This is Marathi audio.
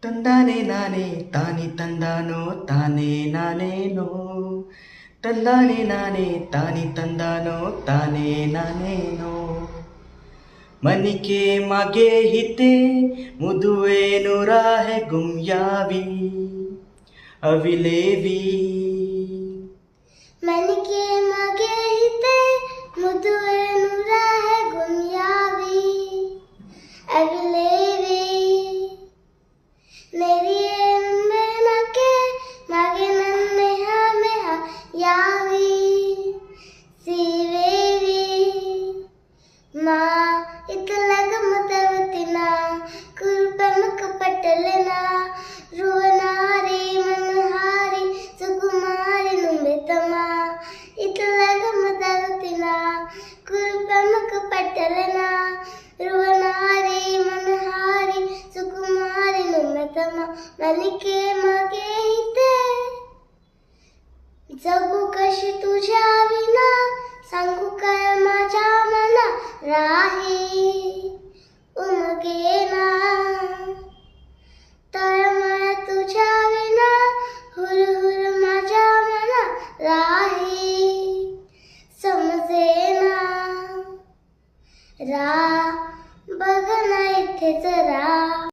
ತಂದಾನೆ ನಾನೇ ತಾನಿ ತಂದಾನೋ ತಾನೇ ನಾನೇನೋ ತಂದಾನೆ ನಾನೇ ತಾನಿ ತಂದಾನೋ ತಾನೇ ನಾನೇನೋ मन के मागे हिते मुदुए नुरा है गुमयावी अविलेवी मन के मागे हिते मुदुए नुरा है गुमयावी अविलेवी मेरी मेना के मागे नन्ने हमें यावी सीवेवी माँ इतलग मतवतिना कुर्पमक पटलना रुवनारी मनहारी सुकुमारी नुमितमा इतलग मतवतिना कुर्पमक पटलना रुवनारी मनहारी सुकुमारी नुमितमा मन के मागे हिते जगू कशी तुझ्या विना सांगू काय माझ्या मना राही उमगेना तळमळ तुझ्या विना हुरहुर माझ्या मना राही समजेना रा बघ ना इथे जरा